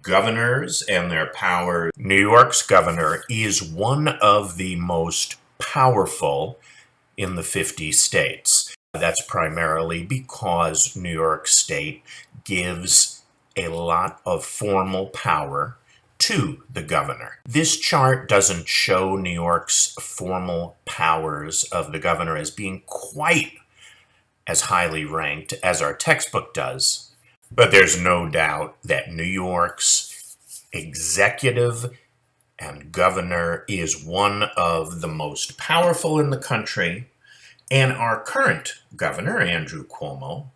Governors and their power. New York's governor is one of the most powerful in the 50 states. That's primarily because New York State gives a lot of formal power to the governor. This chart doesn't show New York's formal powers of the governor as being quite as highly ranked as our textbook does, but there's no doubt that New York's executive and governor is one of the most powerful in the country, and our current governor, Andrew Cuomo,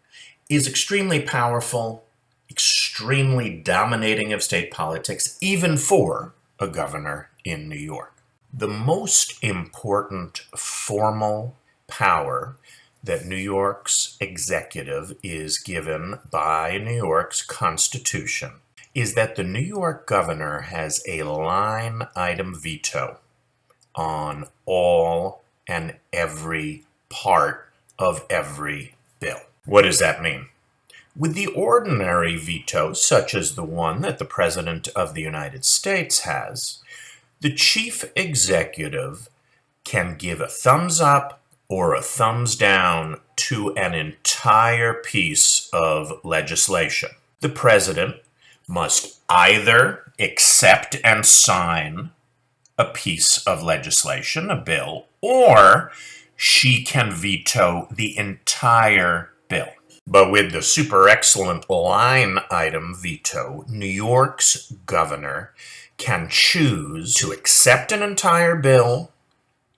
is extremely powerful, extremely dominating of state politics, even for a governor in New York. The most important formal power that New York's executive is given by New York's Constitution is that the New York governor has a line item veto on all and every part of every bill. What does that mean? With the ordinary veto, such as the one that the President of the United States has, the chief executive can give a thumbs up or a thumbs down to an entire piece of legislation. The president must either accept and sign a piece of legislation, a bill, or she can veto the entire bill. But with the super excellent line item veto, New York's governor can choose to accept an entire bill,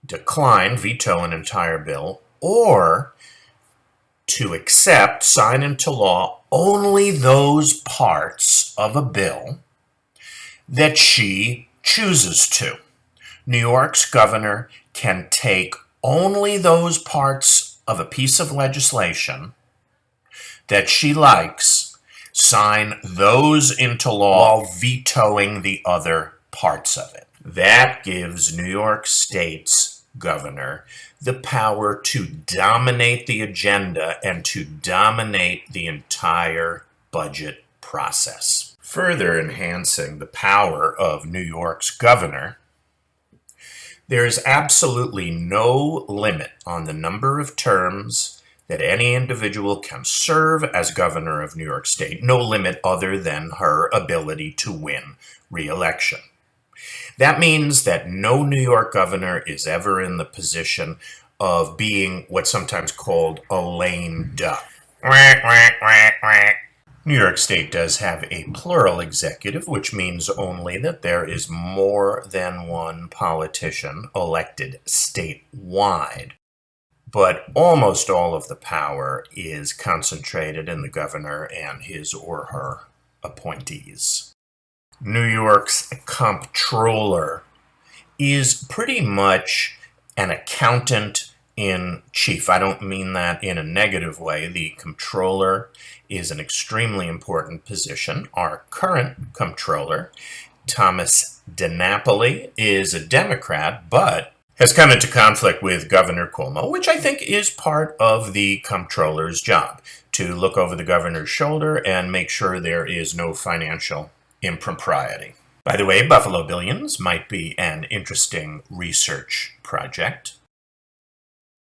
decline, veto an entire bill, or to accept, sign into law only those parts of a bill that she chooses to. New York's governor can take only those parts of a piece of legislation that she likes, sign those into law while vetoing the other parts of it. That gives New York State's governor the power to dominate the agenda and to dominate the entire budget process. Further enhancing the power of New York's governor, there is absolutely no limit on the number of terms that any individual can serve as governor of New York State, no limit other than her ability to win re-election. That means that no New York governor is ever in the position of being what's sometimes called a lame duck. New York State does have a plural executive, which means only that there is more than one politician elected statewide. But almost all of the power is concentrated in the governor and his or her appointees. New York's comptroller is pretty much an accountant in chief. I don't mean that in a negative way. The comptroller is an extremely important position. Our current comptroller, Thomas DiNapoli, is a Democrat, but has come into conflict with Governor Cuomo, which I think is part of the comptroller's job, to look over the governor's shoulder and make sure there is no financial impropriety. By the way, Buffalo Billions might be an interesting research project.